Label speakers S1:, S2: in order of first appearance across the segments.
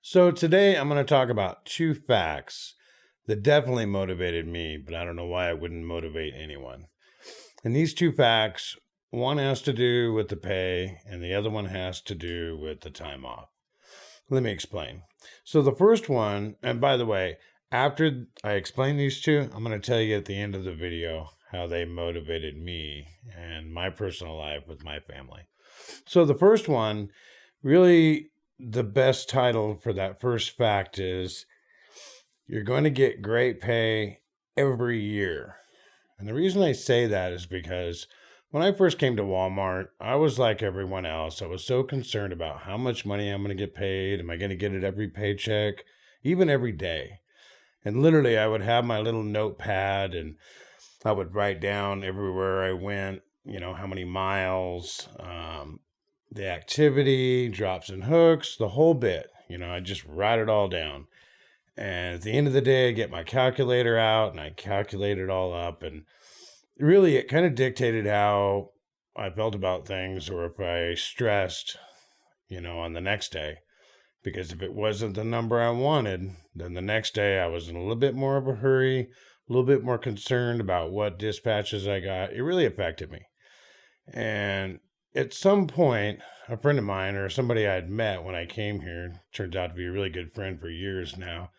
S1: So today I'm going to talk about two facts that definitely motivated me, but I don't know why it wouldn't motivate anyone. And these two facts, one has to do with the pay and the other one has to do with the time off. Let me explain. So the first one, and by the way, after I explain these two, I'm going to tell you at the end of the video how they motivated me and my personal life with my family. So the first one, really the best title for that first fact is you're going to get great pay every year. And the reason I say that is because when I first came to Walmart, I was like everyone else. I was so concerned about how much money I'm going to get paid. Am I going to get it every paycheck, even every day? And literally, I would have my little notepad and I would write down everywhere I went, how many miles, the activity, drops and hooks, the whole bit. I just write it all down. And at the end of the day, I get my calculator out and I calculate it all up. And really, it kind of dictated how I felt about things or if I stressed, on the next day. Because if it wasn't the number I wanted, then the next day I was in a little bit more of a hurry, a little bit more concerned about what dispatches I got. It really affected me. And at some point, a friend of mine or somebody I had met when I came here, turns out to be a really good friend for years now,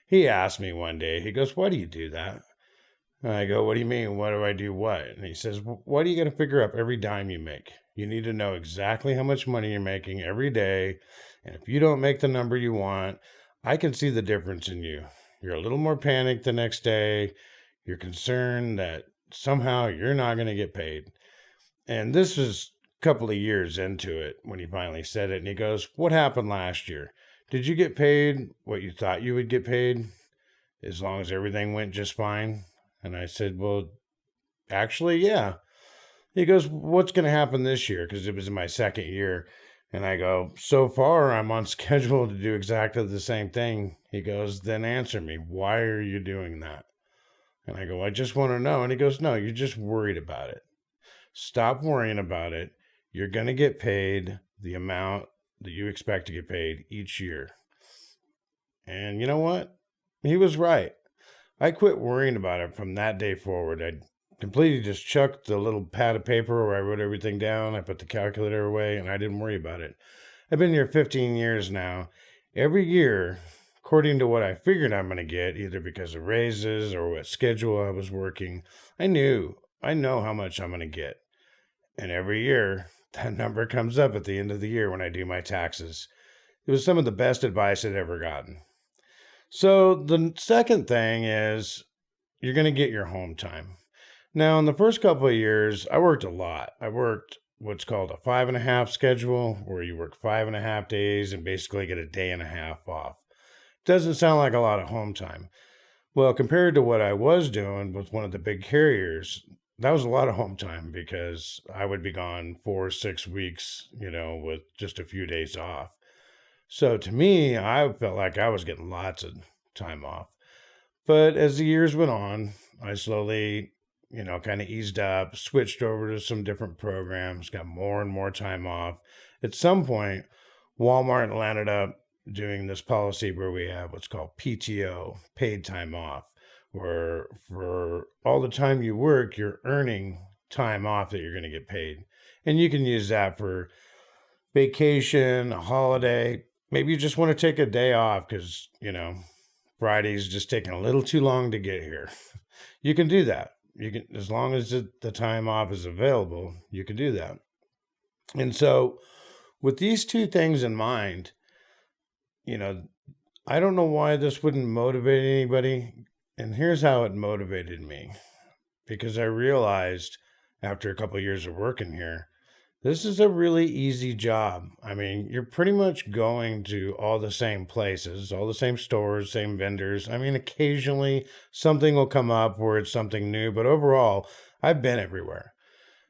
S1: he asked me one day, he goes, "Why do you do that?" And I go, "What do you mean? Why do I do what?" And he says, "Why do you got to figure up every dime you make? You need to know exactly how much money you're making every day. And if you don't make the number you want, I can see the difference in you. You're a little more panicked the next day. You're concerned that somehow you're not going to get paid." And this was a couple of years into it when he finally said it. And he goes, "What happened last year? Did you get paid what you thought you would get paid as long as everything went just fine?" And I said, "Well, actually, yeah." He goes, "What's going to happen this year?" Because it was in my second year. And I go, "So far, I'm on schedule to do exactly the same thing." He goes, "Then answer me. Why are you doing that?" And I go, "I just want to know." And he goes, "No, you're just worried about it. Stop worrying about it. You're going to get paid the amount that you expect to get paid each year." And you know what? He was right. I quit worrying about it from that day forward. I completely just chucked the little pad of paper where I wrote everything down. I put the calculator away and I didn't worry about it. I've been here 15 years now. Every year, according to what I figured I'm going to get, either because of raises or what schedule I was working, I know how much I'm going to get. And every year, that number comes up at the end of the year when I do my taxes. It was some of the best advice I'd ever gotten. So the second thing is you're going to get your home time. Now, in the first couple of years, I worked a lot. I worked what's called a 5.5 schedule, where you work 5.5 days and basically get a day and a half off. Doesn't sound like a lot of home time. Well, compared to what I was doing with one of the big carriers, that was a lot of home time because I would be gone 4 or 6 weeks, with just a few days off. So to me, I felt like I was getting lots of time off. But as the years went on, I slowly, kind of eased up, switched over to some different programs, got more and more time off. At some point, Walmart landed up doing this policy where we have what's called PTO, paid time off, where for all the time you work, you're earning time off that you're going to get paid. And you can use that for vacation, a holiday. Maybe you just want to take a day off because, Friday's just taking a little too long to get here. You can do that. You can, as long as the time off is available, you can do that. And so with these two things in mind, I don't know why this wouldn't motivate anybody. And here's how it motivated me. Because I realized after a couple of years of working here, this is a really easy job. I mean, you're pretty much going to all the same places, all the same stores, same vendors. I mean, occasionally something will come up where it's something new, but overall, I've been everywhere.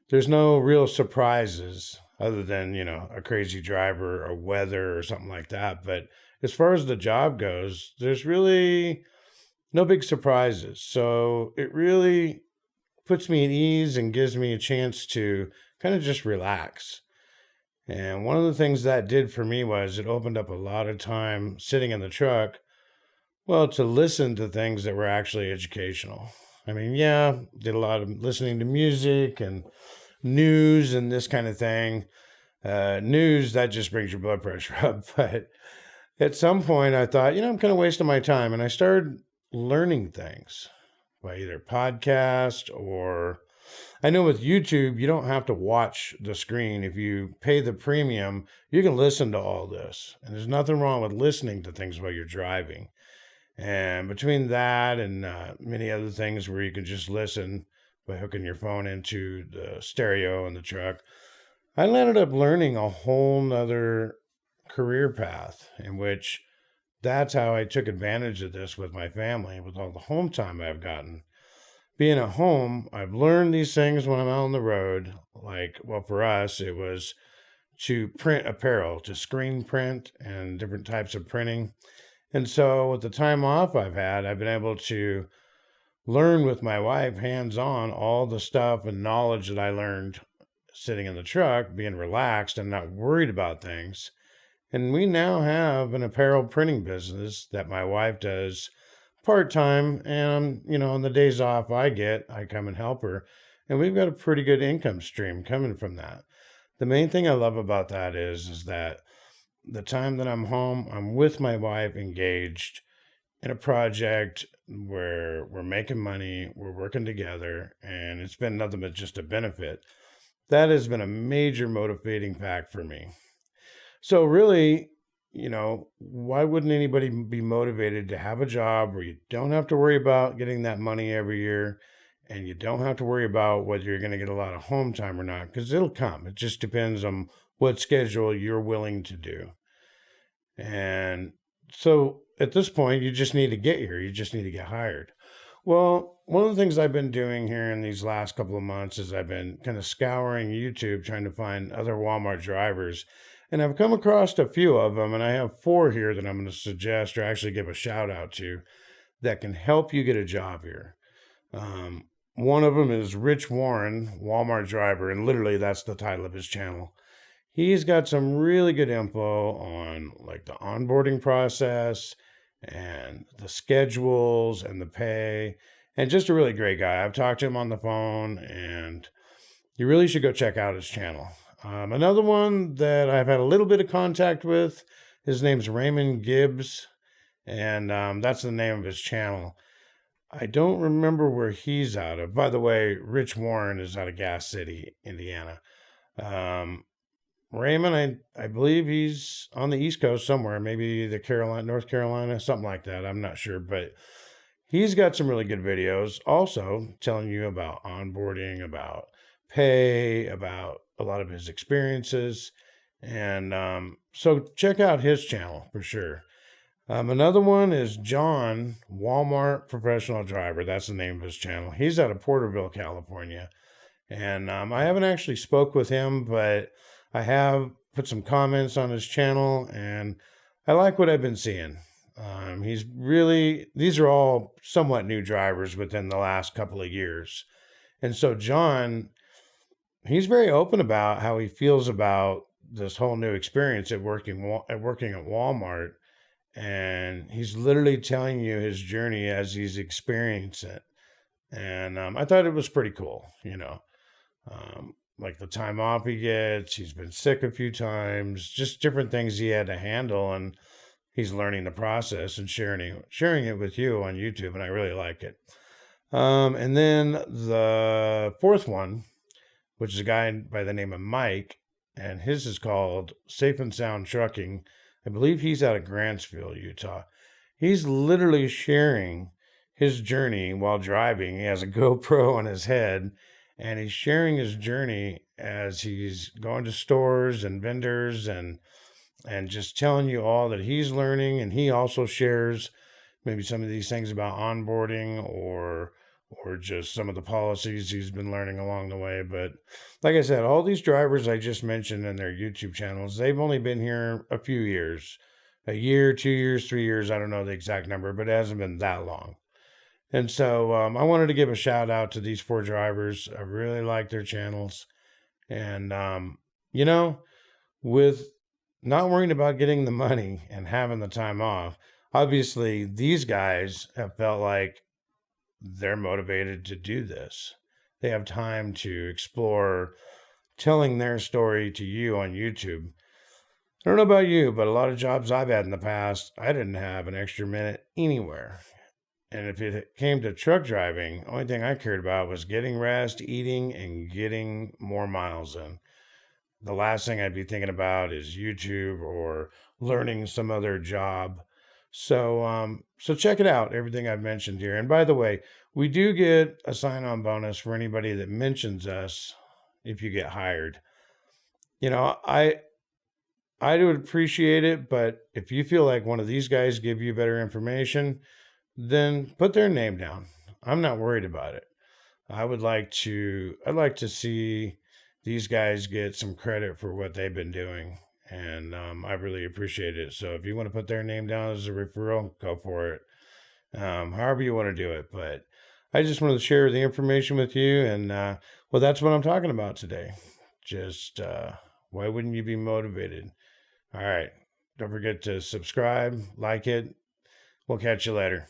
S1: There's no real surprises other than, a crazy driver or weather or something like that. But as far as the job goes, there's really no big surprises. So it really puts me at ease and gives me a chance to kind of just relax. And one of the things that did for me was it opened up a lot of time sitting in the truck, well, to listen to things that were actually educational. I mean, yeah, did a lot of listening to music and news and this kind of thing. News, that just brings your blood pressure up. But at some point, I thought, I'm kind of wasting my time. And I started learning things by either podcast or I know with YouTube, you don't have to watch the screen. If you pay the premium, you can listen to all this. And there's nothing wrong with listening to things while you're driving. And between that and many other things where you can just listen by hooking your phone into the stereo in the truck, I ended up learning a whole nother career path in which that's how I took advantage of this with my family, with all the home time I've gotten. Being at home, I've learned these things when I'm out on the road. Like, well, for us, it was to print apparel, to screen print and different types of printing. And so with the time off I've had, I've been able to learn with my wife hands-on all the stuff and knowledge that I learned sitting in the truck, being relaxed and not worried about things. And we now have an apparel printing business that my wife does part-time. And, on the days off I come and help her. And we've got a pretty good income stream coming from that. The main thing I love about that is that the time that I'm home, I'm with my wife engaged in a project where we're making money, we're working together, and it's been nothing but just a benefit. That has been a major motivating fact for me. So really, why wouldn't anybody be motivated to have a job where you don't have to worry about getting that money every year and you don't have to worry about whether you're going to get a lot of home time or not, because it'll come. It just depends on what schedule you're willing to do. And so at this point, you just need to get here. You just need to get hired. Well, one of the things I've been doing here in these last couple of months is I've been kind of scouring YouTube, trying to find other Walmart drivers. And I've come across a few of them, and I have 4 here that I'm going to suggest or actually give a shout out to that can help you get a job here. One of them is Rich Warne, Walmart driver, and literally that's the title of his channel. He's got some really good info on like the onboarding process and the schedules and the pay, and just a really great guy. I've talked to him on the phone, and you really should go check out his channel. Another one that I've had a little bit of contact with, his name's Raymond Gibbs, and that's the name of his channel. I don't remember where he's out of. By the way, Rich Warren is out of Gas City, Indiana. Raymond, I believe he's on the East Coast somewhere, maybe North Carolina, something like that. I'm not sure, but he's got some really good videos also telling you about onboarding, about pay, about a lot of his experiences. And so check out his channel for sure. Another one is John, Walmart Professional Driver. That's the name of his channel. He's out of Porterville, California. And I haven't actually spoke with him, but I have put some comments on his channel, and I like what I've been seeing. These are all somewhat new drivers within the last couple of years. And so John, he's very open about how he feels about this whole new experience at working at Walmart. And he's literally telling you his journey as he's experienced it. And I thought it was pretty cool, like the time off he gets. He's been sick a few times, just different things he had to handle. And he's learning the process and sharing it with you on YouTube. And I really like it. And then the 4th one, which is a guy by the name of Mike, and his is called Safe and Sound Trucking. I believe he's out of Grantsville, Utah. He's literally sharing his journey while driving. He has a GoPro on his head, and he's sharing his journey as he's going to stores and vendors and just telling you all that he's learning. And he also shares maybe some of these things about onboarding or just some of the policies he's been learning along the way. But like I said, all these drivers I just mentioned in their YouTube channels, they've only been here a few years, a year, 2 years, 3 years. I don't know the exact number, but it hasn't been that long. And so I wanted to give a shout out to these 4 drivers. I really like their channels. And, with not worrying about getting the money and having the time off. Obviously, these guys have felt like they're motivated to do this. They have time to explore telling their story to you on YouTube. I don't know about you, but a lot of jobs I've had in the past, I didn't have an extra minute anywhere. And if it came to truck driving, the only thing I cared about was getting rest, eating, and getting more miles in. The last thing I'd be thinking about is YouTube or learning some other job. So check it out, everything I've mentioned here. And by the way, we do get a sign-on bonus for anybody that mentions us if you get hired. You know, I would appreciate it, but if you feel like one of these guys give you better information, then put their name down. I'm not worried about it. I'd like to see these guys get some credit for what they've been doing. And I really appreciate it. So if you want to put their name down as a referral, go for it. However you want to do it. But I just wanted to share the information with you. And well, that's what I'm talking about today. Just why wouldn't you be motivated? All right. Don't forget to subscribe, like it. We'll catch you later.